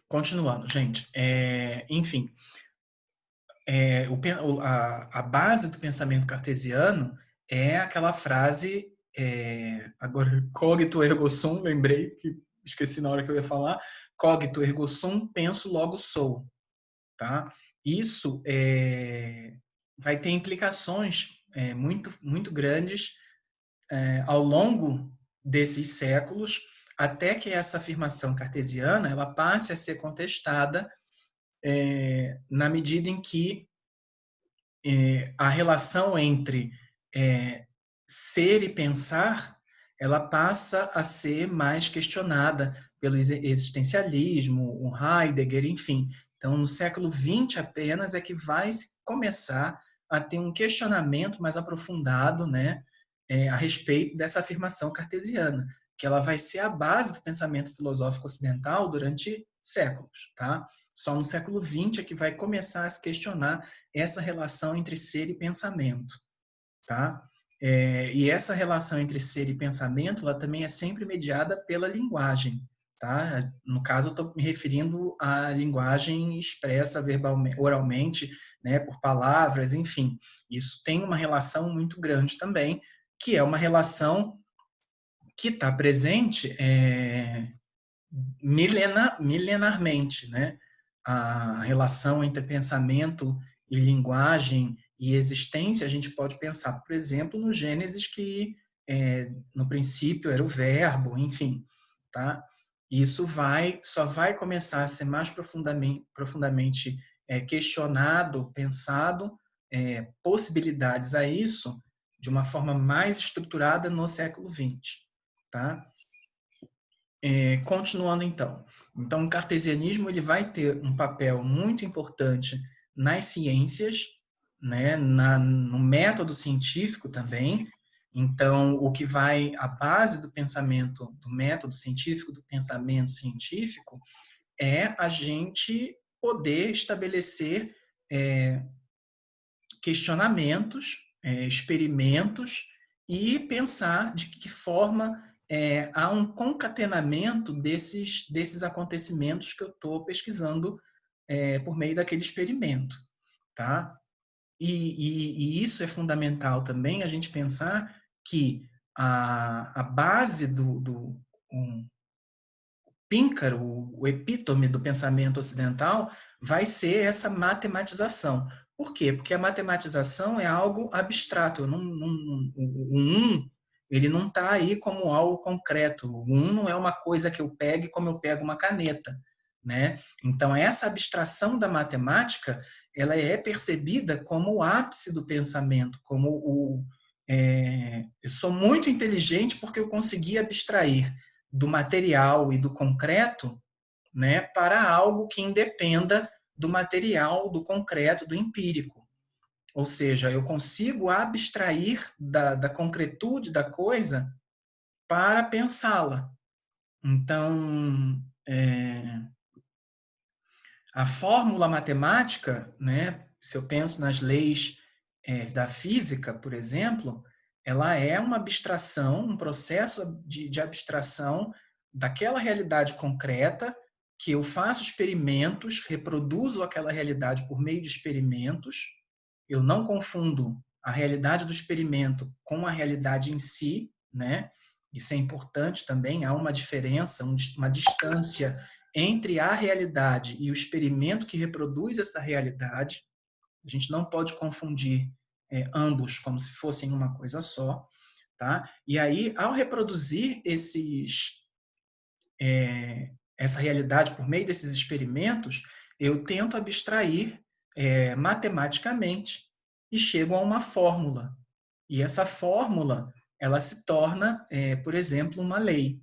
Continuando, gente. Enfim, a base do pensamento cartesiano é aquela frase, agora, cogito ergo sum, lembrei, que esqueci na hora que eu ia falar, cogito ergo sum, penso, logo sou. Tá? Isso vai ter implicações muito grandes ao longo desses séculos, até que essa afirmação cartesiana ela passe a ser contestada na medida em que a relação entre ser e pensar ela passa a ser mais questionada pelo existencialismo, o Heidegger, enfim. Então, no século XX apenas é que vai começar a ter um questionamento mais aprofundado, né, a respeito dessa afirmação cartesiana, que ela vai ser a base do pensamento filosófico ocidental durante séculos, tá? Só no século XX é que vai começar a se questionar essa relação entre ser e pensamento, tá? E essa relação entre ser e pensamento, ela também é sempre mediada pela linguagem, tá? No caso, eu estou me referindo à linguagem expressa verbalmente, oralmente, né, por palavras, enfim. Isso tem uma relação muito grande também, que é uma relação que está presente milenarmente, né? A relação entre pensamento e linguagem e existência, a gente pode pensar, por exemplo, no Gênesis, que no princípio era o verbo, enfim, tá? Isso só vai começar a ser mais profundamente questionado, pensado, possibilidades a isso de uma forma mais estruturada no século XX, tá? Continuando então. Então, o cartesianismo ele vai ter um papel muito importante nas ciências, né, no método científico também. Então, a base do pensamento, do método científico, do pensamento científico, é a gente poder estabelecer questionamentos, experimentos e pensar de que forma há um concatenamento desses acontecimentos que eu estou pesquisando por meio daquele experimento, tá? E isso é fundamental também, a gente pensar que a base do píncaro, o epítome do pensamento ocidental, vai ser essa matematização. Por quê? Porque a matematização é algo abstrato. O um, ele não está aí como algo concreto. O um não é uma coisa que eu pegue como eu pego uma caneta, né? Então, essa abstração da matemática, ela é percebida como o ápice do pensamento, eu sou muito inteligente porque eu consegui abstrair do material e do concreto, né, para algo que independa do material, do concreto, do empírico. Ou seja, eu consigo abstrair da concretude da coisa para pensá-la. Então, a fórmula matemática, né, se eu penso nas leis da física, por exemplo, ela é uma abstração, um processo de abstração daquela realidade concreta, que eu faço experimentos, reproduzo aquela realidade por meio de experimentos, eu não confundo a realidade do experimento com a realidade em si, né? Isso é importante também, há uma diferença, uma distância entre a realidade e o experimento que reproduz essa realidade. A gente não pode confundir ambos como se fossem uma coisa só, tá? E aí, ao reproduzir essa realidade por meio desses experimentos, eu tento abstrair matematicamente e chego a uma fórmula. E essa fórmula, ela se torna, por exemplo, uma lei.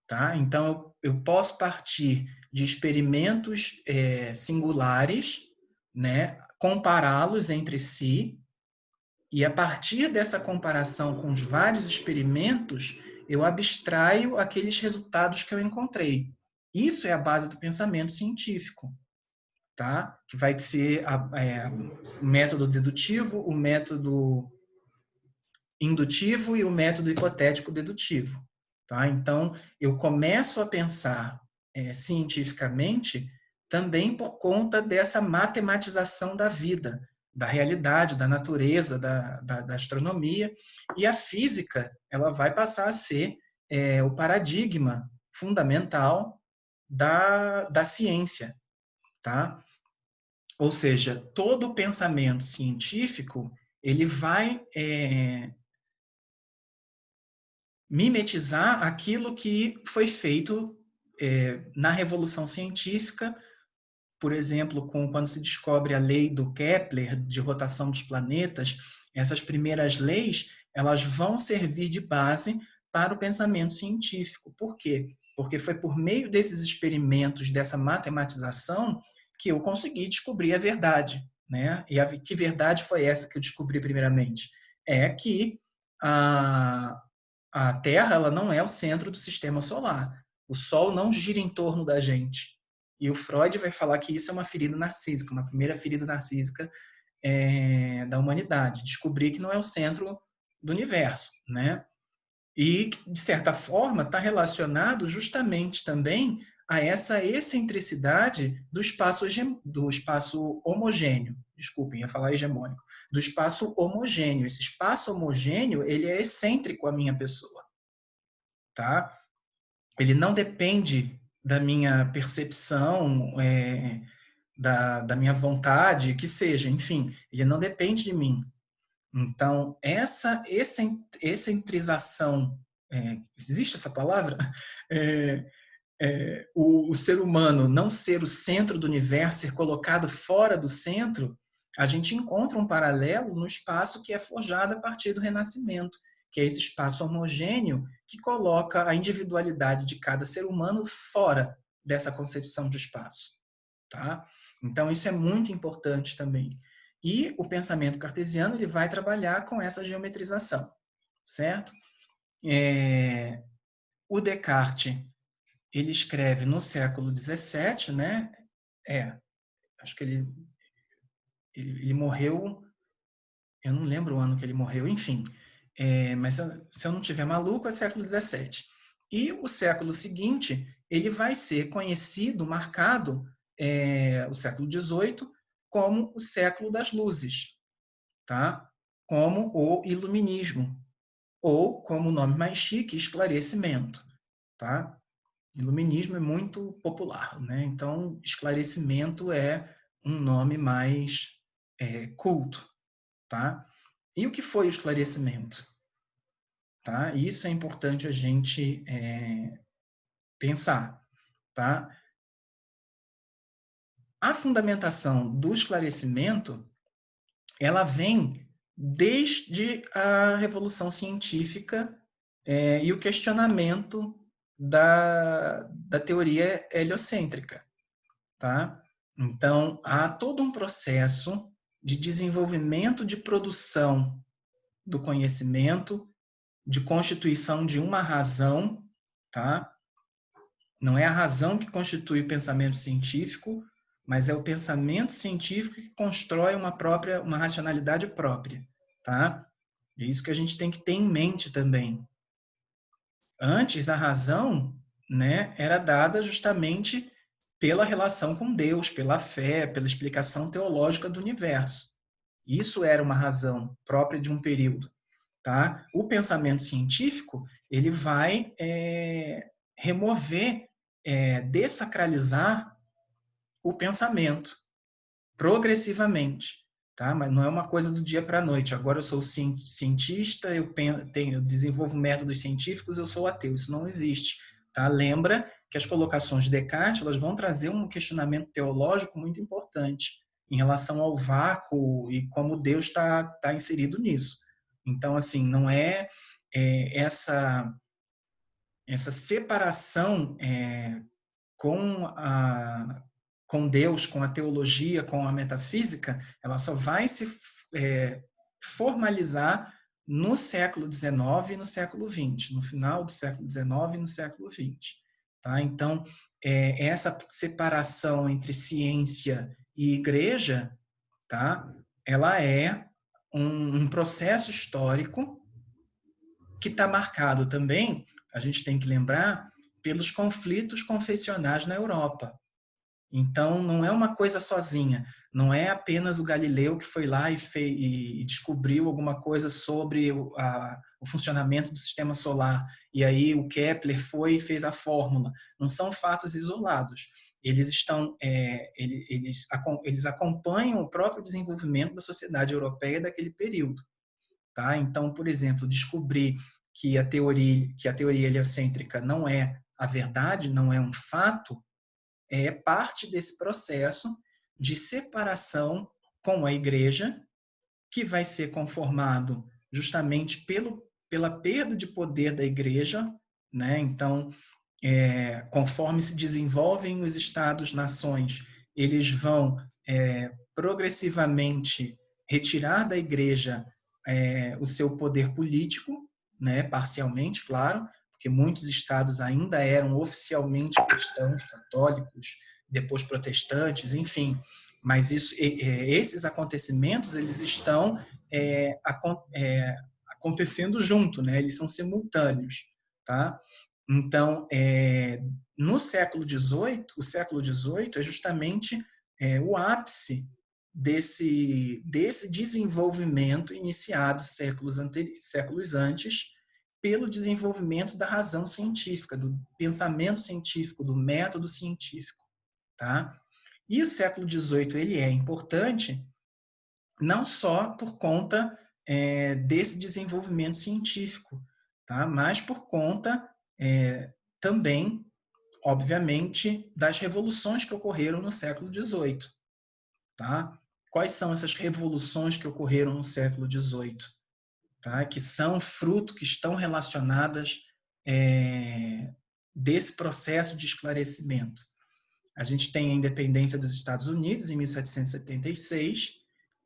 Tá? Então, eu posso partir de experimentos singulares, né, compará-los entre si, e a partir dessa comparação com os vários experimentos, eu abstraio aqueles resultados que eu encontrei. Isso é a base do pensamento científico, tá? Que vai ser o método dedutivo, o método indutivo e o método hipotético dedutivo. Tá? Então, eu começo a pensar cientificamente também por conta dessa matematização da vida, da realidade, da natureza, da astronomia. E a física ela vai passar a ser o paradigma fundamental da ciência, tá? Ou seja, todo o pensamento científico ele vai mimetizar aquilo que foi feito na Revolução Científica, por exemplo, quando se descobre a lei do Kepler de rotação dos planetas. Essas primeiras leis elas vão servir de base para o pensamento científico. Por quê? Porque foi por meio desses experimentos, dessa matematização, que eu consegui descobrir a verdade, né? E que verdade foi essa que eu descobri primeiramente? É que a Terra ela não é o centro do sistema solar. O Sol não gira em torno da gente. E o Freud vai falar que isso é uma ferida narcísica, uma primeira ferida narcísica da humanidade. Descobrir que não é o centro do universo, né? E, de certa forma, está relacionado justamente também a essa excentricidade do espaço homogêneo. Desculpem, ia falar hegemônico. Do espaço homogêneo. Esse espaço homogêneo, ele é excêntrico à minha pessoa, tá? Ele não depende da minha percepção, da minha vontade, que seja, enfim, ele não depende de mim. Então, essa excentrização, existe essa palavra? O ser humano não ser o centro do universo, ser colocado fora do centro, a gente encontra um paralelo no espaço que é forjado a partir do Renascimento, que é esse espaço homogêneo que coloca a individualidade de cada ser humano fora dessa concepção de espaço. Tá? Então, isso é muito importante também. E o pensamento cartesiano ele vai trabalhar com essa geometrização, certo? O Descartes ele escreve no século XVII, né? Acho que ele morreu, eu não lembro o ano que ele morreu, enfim. Mas se eu não tiver maluco, é século XVII. E o século seguinte, ele vai ser conhecido, marcado, o século XVIII, como o século das luzes, tá? Como o iluminismo, ou como o nome mais chique, esclarecimento, tá? Iluminismo é muito popular, né? Então, esclarecimento é um nome mais culto, tá? E o que foi o esclarecimento? Tá? Isso é importante a gente pensar, tá? A fundamentação do esclarecimento, ela vem desde a Revolução Científica e o questionamento da teoria heliocêntrica, tá? Então, há todo um processo de desenvolvimento de produção do conhecimento, de constituição de uma razão, tá? Não é a razão que constitui o pensamento científico, mas é o pensamento científico que constrói uma racionalidade própria, tá? É isso que a gente tem que ter em mente também. Antes, a razão, né, era dada justamente pela relação com Deus, pela fé, pela explicação teológica do universo. Isso era uma razão própria de um período, tá? O pensamento científico ele vai remover, dessacralizar o pensamento progressivamente, tá? Mas não é uma coisa do dia para a noite. Agora eu sou cientista, eu desenvolvo métodos científicos, eu sou ateu. Isso não existe, tá? Lembra que as colocações de Descartes elas vão trazer um questionamento teológico muito importante em relação ao vácuo e como Deus está inserido nisso. Então, assim, não essa separação com Deus, com a teologia, com a metafísica, ela só vai se formalizar no século XIX e no século XX, no final do século XIX e no século XX. Tá? Então, essa separação entre ciência e igreja, tá? Ela é um processo histórico que está marcado também, a gente tem que lembrar, pelos conflitos confessionais na Europa. Então, não é uma coisa sozinha. Não é apenas o Galileu que foi lá e descobriu alguma coisa sobre o funcionamento do sistema solar. E aí o Kepler foi e fez a fórmula. Não são fatos isolados. Eles acompanham o próprio desenvolvimento da sociedade europeia daquele período. Tá? Então, por exemplo, descobrir que a teoria heliocêntrica não é a verdade, não é um fato, é parte desse processo de separação com a igreja, que vai ser conformado justamente pela perda de poder da igreja, né? Então, conforme se desenvolvem os estados-nações, eles vão progressivamente retirar da igreja o seu poder político, né? Parcialmente, claro, porque muitos estados ainda eram oficialmente cristãos, católicos, depois protestantes, enfim. Mas esses acontecimentos eles estão acontecendo junto, né? Eles são simultâneos, tá? Então, no século XVIII, o século XVIII é justamente o ápice desse desenvolvimento iniciado séculos antes pelo desenvolvimento da razão científica, do pensamento científico, do método científico, tá? E o século XVIII ele é importante não só por conta desse desenvolvimento científico, tá? Mas por conta também, obviamente, das revoluções que ocorreram no século XVIII, tá? Quais são essas revoluções que ocorreram no século XVIII? Tá? Que são fruto, que estão relacionadas desse processo de esclarecimento. A gente tem a independência dos Estados Unidos em 1776,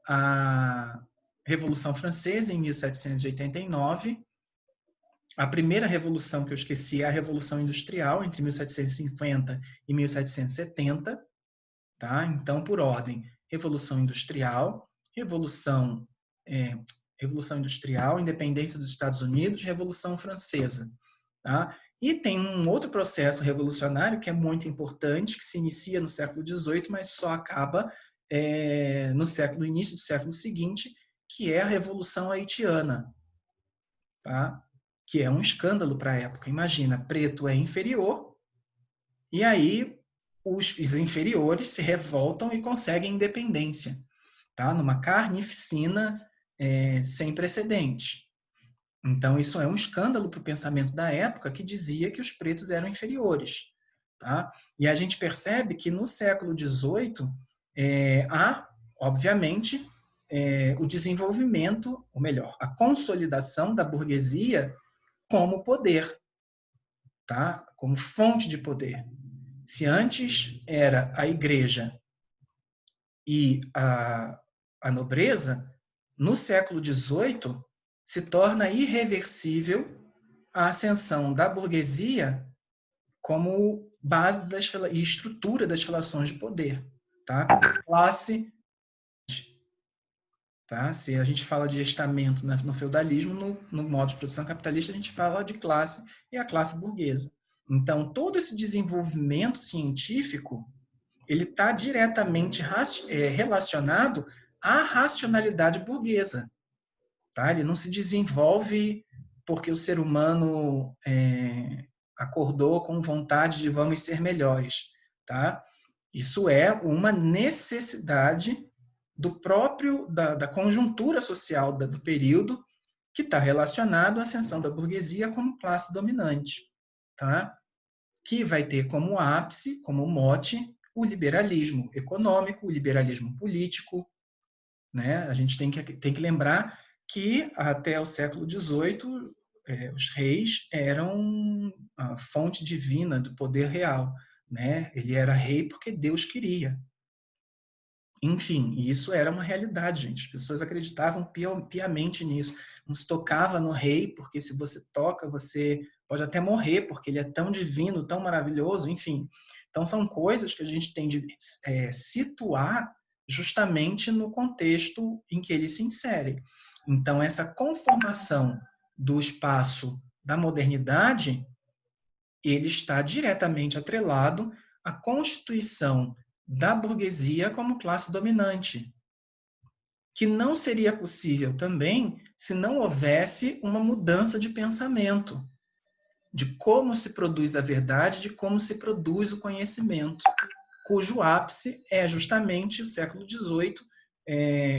a Revolução Francesa em 1789, a primeira revolução que eu esqueci é a Revolução Industrial entre 1750 e 1770, tá? Então, por ordem, Revolução Industrial, Revolução Industrial, Independência dos Estados Unidos, Revolução Francesa, tá? E tem um outro processo revolucionário que é muito importante, que se inicia no século XVIII, mas só acaba no início do século seguinte, que é a Revolução Haitiana, tá? Que é um escândalo para a época. Imagina, preto é inferior, e aí os inferiores se revoltam e conseguem independência, tá? Numa carnificina sem precedentes. Então, isso é um escândalo para o pensamento da época que dizia que os pretos eram inferiores. Tá? E a gente percebe que no século XVIII há, obviamente, o desenvolvimento, ou melhor, a consolidação da burguesia como poder, tá? Como fonte de poder. Se antes era a igreja e a nobreza, no século XVIII se torna irreversível a ascensão da burguesia como base e estrutura das relações de poder, tá? Classe, tá? Se a gente fala de estamento no feudalismo, no modo de produção capitalista, a gente fala de classe e a classe burguesa. Então, todo esse desenvolvimento científico, ele está diretamente relacionado à racionalidade burguesa, tá? Ele não se desenvolve porque o ser humano acordou com vontade de vamos ser melhores, tá? Isso é uma necessidade da conjuntura social do período que está relacionado à ascensão da burguesia como classe dominante, tá? Que vai ter como ápice, como mote, o liberalismo econômico, o liberalismo político, né? A gente tem que lembrar que até o século XVIII os reis eram a fonte divina do poder real, né? Ele era rei porque Deus queria. Enfim, isso era uma realidade, gente. As pessoas acreditavam piamente nisso. Não se tocava no rei, porque se você toca, você pode até morrer, porque ele é tão divino, tão maravilhoso, enfim. Então, são coisas que a gente tem de situar justamente no contexto em que ele se insere. Então, essa conformação do espaço da modernidade, ele está diretamente atrelado à constituição da burguesia como classe dominante, que não seria possível também se não houvesse uma mudança de pensamento, de como se produz a verdade, de como se produz o conhecimento, cujo ápice é justamente o século XVIII,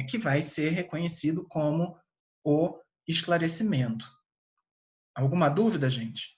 que vai ser reconhecido como o esclarecimento. Alguma dúvida, gente?